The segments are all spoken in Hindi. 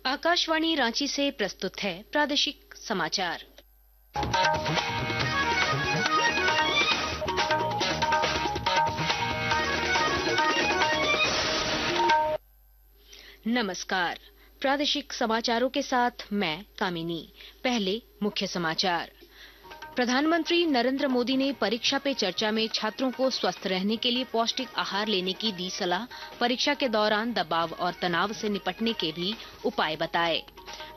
आकाशवाणी रांची से प्रस्तुत है प्रादेशिक समाचार। नमस्कार, प्रादेशिक समाचारों के साथ मैं कामिनी। पहले मुख्य समाचार। प्रधानमंत्री नरेंद्र मोदी ने परीक्षा पे चर्चा में छात्रों को स्वस्थ रहने के लिए पौष्टिक आहार लेने की दी सलाह। परीक्षा के दौरान दबाव और तनाव से निपटने के भी उपाय बताए।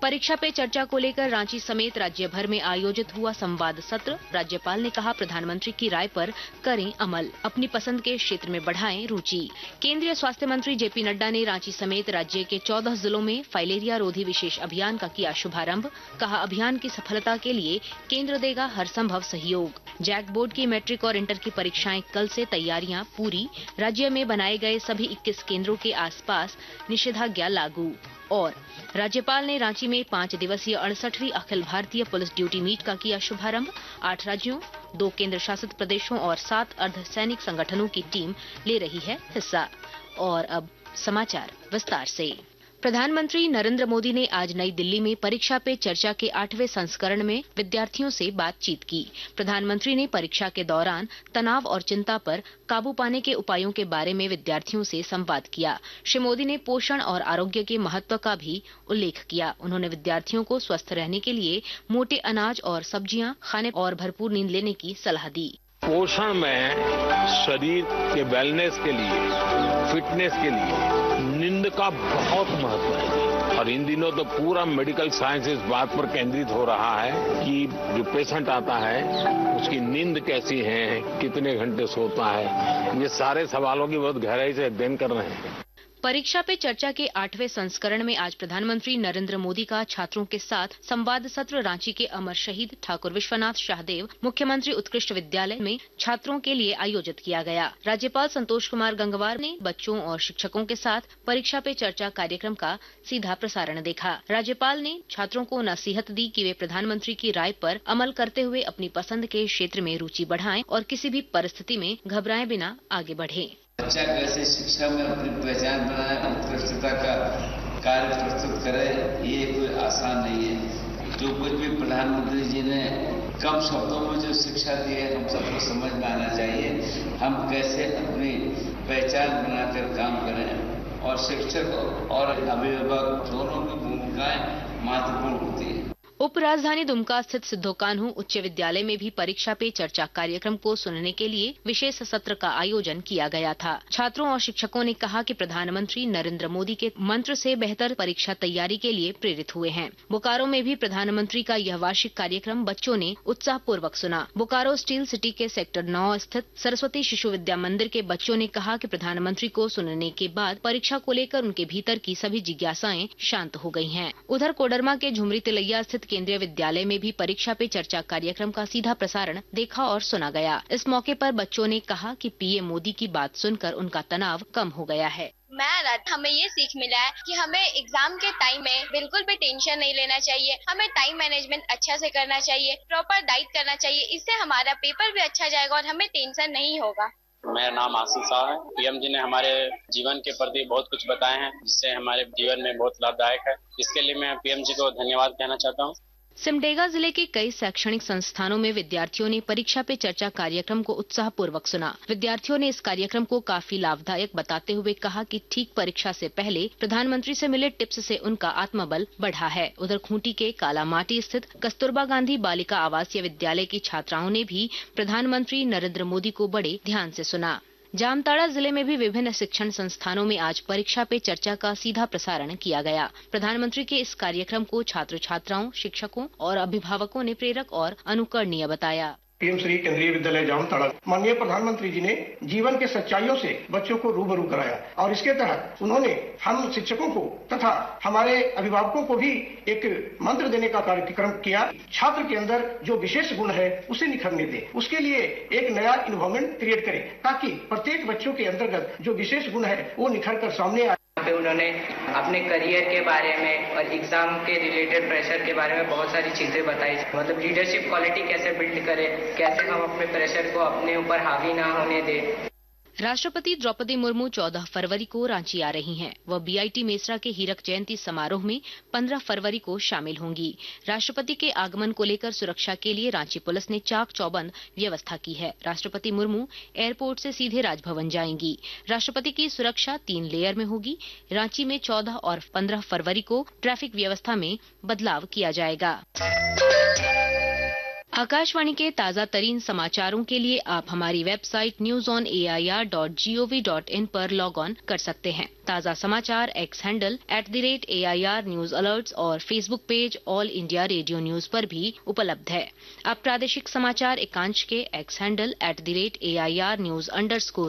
परीक्षा पे चर्चा को लेकर रांची समेत राज्य भर में आयोजित हुआ संवाद सत्र। राज्यपाल ने कहा, प्रधानमंत्री की राय पर करें अमल, अपनी पसंद के क्षेत्र में बढ़ाएं रुचि। केंद्रीय स्वास्थ्य मंत्री जेपी नड्डा ने रांची समेत राज्य के 14 जिलों में फाइलेरिया रोधी विशेष अभियान का किया शुभारंभ। कहा, अभियान की सफलता के लिए केंद्र देगा हर संभव सहयोग। जैक बोर्ड की मैट्रिक और इंटर की परीक्षाएं कल से, तैयारियां पूरी। राज्य में बनाए गए सभी 21 केंद्रों के आसपास निषेधाज्ञा लागू। और राज्यपाल ने रांची में 5 दिवसीय 68वीं Akhil Bharatiya police duty meet का किया शुभारंभ। 8 राज्यों, 2 केंद्र शासित प्रदेशों और 7 अर्धसैनिक संगठनों की टीम ले रही है हिस्सा। और अब समाचार विस्तार से। प्रधानमंत्री नरेंद्र मोदी ने आज नई दिल्ली में परीक्षा पे चर्चा के 8वें संस्करण में विद्यार्थियों से बातचीत की। प्रधानमंत्री ने परीक्षा के दौरान तनाव और चिंता पर काबू पाने के उपायों के बारे में विद्यार्थियों से संवाद किया। श्री मोदी ने पोषण और आरोग्य के महत्व का भी उल्लेख किया। उन्होंने विद्यार्थियों को स्वस्थ रहने के लिए मोटे अनाज और सब्जियां खाने और भरपूर नींद लेने की सलाह दी। पोषण में शरीर के वेलनेस के लिए, फिटनेस के लिए नींद का बहुत महत्व है और इन दिनों तो पूरा मेडिकल साइंस इस बात पर केंद्रित हो रहा है कि जो पेशेंट आता है उसकी नींद कैसी है, कितने घंटे सोता है। ये सारे सवालों की बहुत गहराई से अध्ययन कर रहे हैं। परीक्षा पे चर्चा के 8वें संस्करण में आज प्रधानमंत्री नरेंद्र मोदी का छात्रों के साथ संवाद सत्र रांची के अमर शहीद ठाकुर विश्वनाथ शाहदेव मुख्यमंत्री उत्कृष्ट विद्यालय में छात्रों के लिए आयोजित किया गया। राज्यपाल संतोष कुमार गंगवार ने बच्चों और शिक्षकों के साथ परीक्षा पे चर्चा कार्यक्रम का सीधा प्रसारण देखा। राज्यपाल ने छात्रों को नसीहत दी कि वे प्रधानमंत्री की राय पर अमल करते हुए अपनी पसंद के क्षेत्र में रुचि बढ़ाएं और किसी भी परिस्थिति में घबराए बिना आगे बढ़ें। बच्चा कैसे शिक्षा में अपनी पहचान बनाए, उत्कृष्टता का कार्य प्रस्तुत करे, ये कोई आसान नहीं है। जो कुछ भी प्रधानमंत्री जी ने कम शब्दों में जो शिक्षा दी है, हम सबको समझ में आना चाहिए। हम कैसे अपनी पहचान बनाकर काम करें और शिक्षक और अभिभावक दोनों की भूमिकाएं महत्वपूर्ण होती है। उप राजधानी दुमका स्थित सिद्धो कान्हू उच्च विद्यालय में भी परीक्षा पे चर्चा कार्यक्रम को सुनने के लिए विशेष सत्र का आयोजन किया गया था। छात्रों और शिक्षकों ने कहा कि प्रधानमंत्री नरेंद्र मोदी के मंत्र से बेहतर परीक्षा तैयारी के लिए प्रेरित हुए हैं। बोकारो में भी प्रधानमंत्री का यह वार्षिक कार्यक्रम बच्चों ने उत्साहपूर्वक सुना। बोकारो स्टील सिटी के सेक्टर 9 स्थित सरस्वती शिशु विद्या मंदिर के बच्चों ने कहा कि प्रधानमंत्री को सुनने के बाद परीक्षा को लेकर उनके भीतर की सभी जिज्ञासाएं शांत हो गई हैं। उधर कोडरमा के झुमरी तिलैया स्थित केंद्रीय विद्यालय में भी परीक्षा पे चर्चा कार्यक्रम का सीधा प्रसारण देखा और सुना गया। इस मौके पर बच्चों ने कहा कि पीएम मोदी की बात सुनकर उनका तनाव कम हो गया है। हमें ये सीख मिला है कि हमें एग्जाम के टाइम में बिल्कुल भी टेंशन नहीं लेना चाहिए। हमें टाइम मैनेजमेंट अच्छा से करना चाहिए, प्रॉपर डाइट करना चाहिए। इससे हमारा पेपर भी अच्छा जाएगा और हमें टेंशन नहीं होगा। मेरा नाम आशीष शाह है। पीएम जी ने हमारे जीवन के प्रति बहुत कुछ बताए हैं, जिससे हमारे जीवन में बहुत लाभदायक है। इसके लिए मैं पीएम जी को धन्यवाद कहना चाहता हूँ। सिमडेगा जिले के कई शैक्षणिक संस्थानों में विद्यार्थियों ने परीक्षा पे चर्चा कार्यक्रम को उत्साहपूर्वक सुना। विद्यार्थियों ने इस कार्यक्रम को काफी लाभदायक बताते हुए कहा कि ठीक परीक्षा से पहले प्रधानमंत्री से मिले टिप्स से उनका आत्मबल बढ़ा है। उधर खूंटी के कालामाटी स्थित कस्तूरबा गांधी बालिका आवासीय विद्यालय की छात्राओं ने भी प्रधानमंत्री नरेंद्र मोदी को बड़े ध्यान से सुना। जामताड़ा जिले में भी विभिन्न शिक्षण संस्थानों में आज परीक्षा पे चर्चा का सीधा प्रसारण किया गया। प्रधानमंत्री के इस कार्यक्रम को छात्र छात्राओं, शिक्षकों और अभिभावकों ने प्रेरक और अनुकरणीय बताया। पीएम श्री केंद्रीय विद्यालय जामताड़ा माननीय प्रधानमंत्री जी ने जीवन के सच्चाइयों से बच्चों को रूबरू कराया और इसके तहत उन्होंने हम शिक्षकों को तथा हमारे अभिभावकों को भी एक मंत्र देने का कार्यक्रम किया। छात्र के अंदर जो विशेष गुण है उसे निखरने दे, उसके लिए एक नया इन्वायरमेंट क्रिएट करें ताकि प्रत्येक बच्चों के अंतर्गत जो विशेष गुण है वो निखर कर सामने आए। उन्होंने अपने करियर के बारे में और एग्जाम के रिलेटेड प्रेशर के बारे में बहुत सारी चीजें बताई। मतलब लीडरशिप क्वालिटी कैसे बिल्ड करें, कैसे हम अपने प्रेशर को अपने ऊपर हावी ना होने दें। राष्ट्रपति द्रौपदी मुर्मू 14 फरवरी को रांची आ रही हैं। वह बीआईटी मेसरा के हीरक जयंती समारोह में 15 फरवरी को शामिल होंगी। राष्ट्रपति के आगमन को लेकर सुरक्षा के लिए रांची पुलिस ने चाक चौबंद व्यवस्था की है। राष्ट्रपति मुर्मू एयरपोर्ट से सीधे राजभवन जाएंगी। राष्ट्रपति की सुरक्षा 3 लेयर में होगी। रांची में 14 और 15 फरवरी को ट्रैफिक व्यवस्था में बदलाव किया जाएगा। आकाशवाणी के ताजा तरीन समाचारों के लिए आप हमारी वेबसाइट newsonair.gov.in पर लॉग ऑन कर सकते हैं। ताजा समाचार X handle @AIR news alerts और Facebook page All India Radio news पर भी उपलब्ध है। आप प्रादेशिक समाचार एकांश के X handle @AIR news_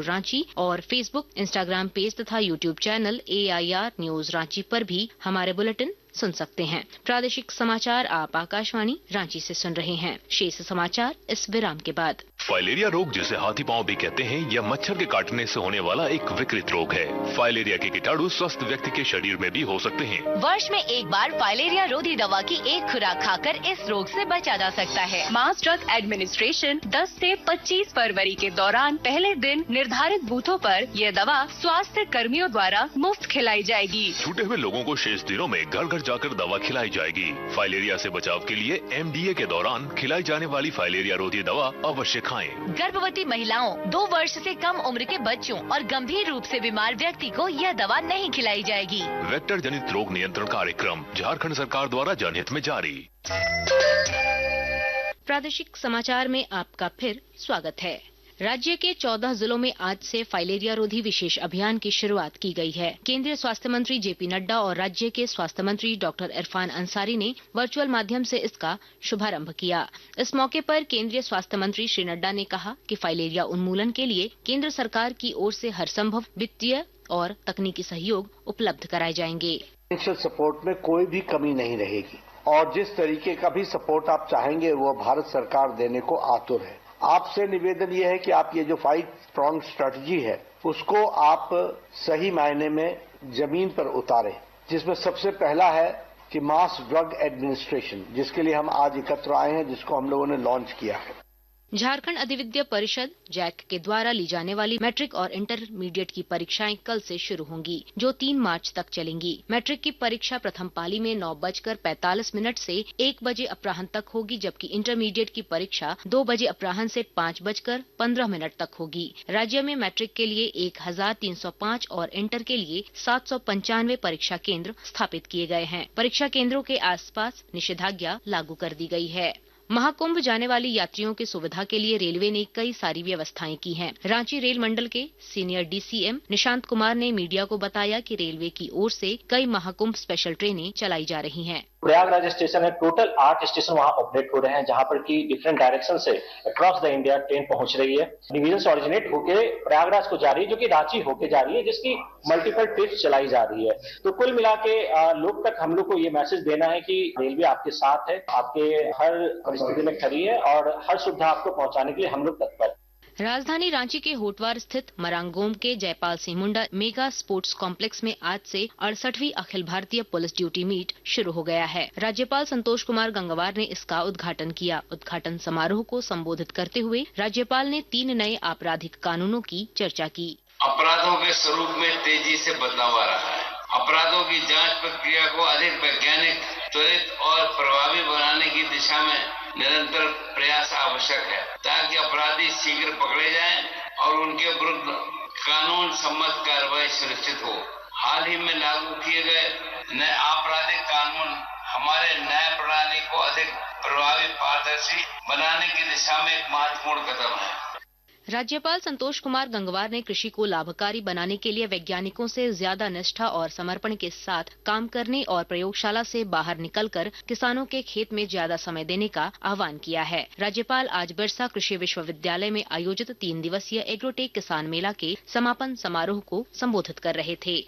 Ranchi और फेसबुक, इंस्टाग्राम पेज तथा YouTube channel AIR news Ranchi पर भी हमारे बुलेटिन सुन सकते हैं। प्रादेशिक समाचार आप आकाशवाणी रांची से सुन रहे हैं। शेष समाचार इस विराम के बाद। फाइलेरिया रोग, जिसे हाथी पांव भी कहते हैं, यह मच्छर के काटने से होने वाला एक विकृत रोग है। फाइलेरिया के कीटाणु स्वस्थ व्यक्ति के शरीर में भी हो सकते हैं। वर्ष में एक बार फाइलेरिया रोधी दवा की एक खुराक खाकर इस रोग से बचा जा सकता है। मास ड्रग एडमिनिस्ट्रेशन 10 से 25 फरवरी के दौरान पहले दिन निर्धारित बूथों पर यह दवा स्वास्थ्य कर्मियों द्वारा मुफ्त खिलाई जाएगी। छूटे हुए लोगों को शेष दिनों में घर घर जाकर दवा खिलाई जाएगी। फाइलेरिया से बचाव के लिए MDA के दौरान खिलाई जाने वाली फाइलेरिया रोधी दवा अवश्य खाएं। गर्भवती महिलाओं, 2 वर्ष से कम उम्र के बच्चों और गंभीर रूप से बीमार व्यक्ति को यह दवा नहीं खिलाई जाएगी। वेक्टर जनित रोग नियंत्रण कार्यक्रम झारखंड सरकार द्वारा जनहित में जारी। प्रादेशिक समाचार में आपका फिर स्वागत है। राज्य के 14 जिलों में आज से फाइलेरिया रोधी विशेष अभियान की शुरुआत की गई है। केंद्रीय स्वास्थ्य मंत्री JP नड्डा और राज्य के स्वास्थ्य मंत्री डॉक्टर इरफान अंसारी ने वर्चुअल माध्यम से इसका शुभारंभ किया। इस मौके पर केंद्रीय स्वास्थ्य मंत्री श्री नड्डा ने कहा कि फाइलेरिया उन्मूलन के लिए केंद्र सरकार की ओर से हर संभव वित्तीय और तकनीकी सहयोग उपलब्ध कराए जाएंगे। फाइनेंशियल सपोर्ट में कोई भी कमी नहीं रहेगी और जिस तरीके का भी सपोर्ट आप चाहेंगे वो भारत सरकार देने को आतुर है। आपसे निवेदन ये है कि आप ये जो 5 pronged स्ट्रेटजी है उसको आप सही मायने में जमीन पर उतारें, जिसमें सबसे पहला है कि मास ड्रग एडमिनिस्ट्रेशन, जिसके लिए हम आज एकत्र आए हैं, जिसको हम लोगों ने लॉन्च किया है। झारखंड अधिविद्य परिषद जैक के द्वारा ली जाने वाली मैट्रिक और इंटरमीडिएट की परीक्षाएं कल से शुरू होंगी, जो 3 मार्च तक चलेंगी। मैट्रिक की परीक्षा प्रथम पाली में 9:45 से 1 बजे अपराह्न तक होगी, जबकि इंटरमीडिएट की परीक्षा 2 बजे अपराह्न से 5:15 तक होगी। राज्य में मैट्रिक के लिए 1305 और इंटर के लिए 795 परीक्षा केंद्र स्थापित किए गए हैं। परीक्षा केंद्रों के आसपास निषेधाज्ञा लागू कर दी गई है। महाकुंभ जाने वाली यात्रियों की सुविधा के लिए रेलवे ने कई सारी व्यवस्थाएं की हैं। रांची रेल मंडल के सीनियर DCM निशांत कुमार ने मीडिया को बताया कि रेलवे की ओर से कई महाकुंभ स्पेशल ट्रेनें चलाई जा रही हैं। प्रयागराज स्टेशन है, टोटल 8 स्टेशन वहाँ ऑपरेट हो रहे हैं, जहाँ पर की डिफरेंट डायरेक्शन से अक्रॉस द इंडिया ट्रेन पहुंच रही है। डिवीजन से ऑरिजिनेट होके प्रयागराज को जा रही है, जो कि रांची होके जा रही है, जिसकी मल्टीपल ट्रिप्स चलाई जा रही है। तो कुल मिला के लोग तक हम लोग को ये मैसेज देना है कि रेलवे आपके साथ है, आपके हर परिस्थिति में खड़ी है और हर सुविधा आपको पहुंचाने के लिए हम लोग तत्पर हैं। राजधानी रांची के होटवार स्थित मरांगोम के Jaipal Singh Munda mega sports complex में आज से 68वीं Akhil Bharatiya police duty meet शुरू हो गया है। राज्यपाल संतोष कुमार गंगवार ने इसका उद्घाटन किया। उद्घाटन समारोह को संबोधित करते हुए राज्यपाल ने 3 नए आपराधिक कानूनों की चर्चा की। अपराधों के स्वरूप में तेजी से बदलाव आ रहा है। अपराधों की जांच प्रक्रिया को अधिक वैज्ञानिक, त्वरित और प्रभावी बनाने की दिशा में निरंतर प्रयास आवश्यक है, ताकि अपराधी शीघ्र पकड़े जाएं और उनके विरुद्ध कानून सम्मत कार्रवाई सुनिश्चित हो। हाल ही में लागू किए गए नए आपराधिक कानून हमारे न्याय प्रणाली को अधिक प्रभावी, पारदर्शी बनाने की दिशा में एक महत्वपूर्ण कदम है। राज्यपाल संतोष कुमार गंगवार ने कृषि को लाभकारी बनाने के लिए वैज्ञानिकों से ज्यादा निष्ठा और समर्पण के साथ काम करने और प्रयोगशाला से बाहर निकलकर किसानों के खेत में ज्यादा समय देने का आह्वान किया है। राज्यपाल आज बिरसा कृषि विश्वविद्यालय में आयोजित 3 दिवसीय एग्रोटेक किसान मेला के समापन समारोह को संबोधित कर रहे थे।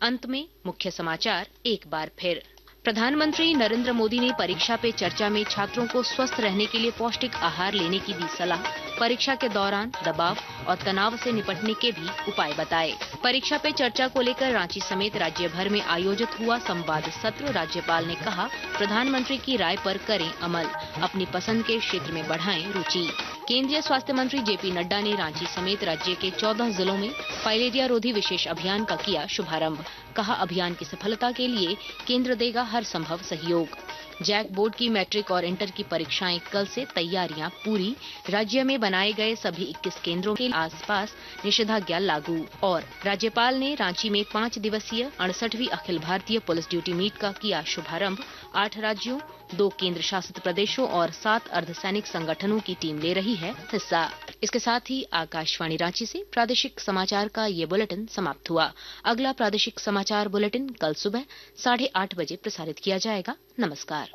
अंत में मुख्य समाचार एक बार फिर। प्रधानमंत्री नरेंद्र मोदी ने परीक्षा पे चर्चा में छात्रों को स्वस्थ रहने के लिए पौष्टिक आहार लेने की दी सलाह। परीक्षा के दौरान दबाव और तनाव से निपटने के भी उपाय बताए। परीक्षा पे चर्चा को लेकर रांची समेत राज्य भर में आयोजित हुआ संवाद सत्र। राज्यपाल ने कहा, प्रधानमंत्री की राय पर करें अमल, अपनी पसंद के क्षेत्र में बढ़ाएं रुचि। केंद्रीय स्वास्थ्य मंत्री जेपी नड्डा ने रांची समेत राज्य के 14 जिलों में फाइलेरिया रोधी विशेष अभियान का किया शुभारंभ। कहा, अभियान की सफलता के लिए केंद्र देगा हर संभव सहयोग। जैक बोर्ड की मैट्रिक और इंटर की परीक्षाएं कल से, तैयारियां पूरी। राज्य में बनाए गए सभी 21 केंद्रों के आसपास निषेधाज्ञा लागू। और राज्यपाल ने रांची में 5 दिवसीय 68वीं Akhil Bharatiya police duty meet का किया शुभारंभ। 8 राज्यों, 2 केंद्र शासित प्रदेशों और 7 अर्धसैनिक संगठनों की टीम ले रही है हिस्सा। इसके साथ ही आकाशवाणी रांची से प्रादेशिक समाचार का ये बुलेटिन समाप्त हुआ। अगला प्रादेशिक समाचार बुलेटिन कल सुबह 8:30 बजे प्रसारित किया जाएगा। नमस्कार।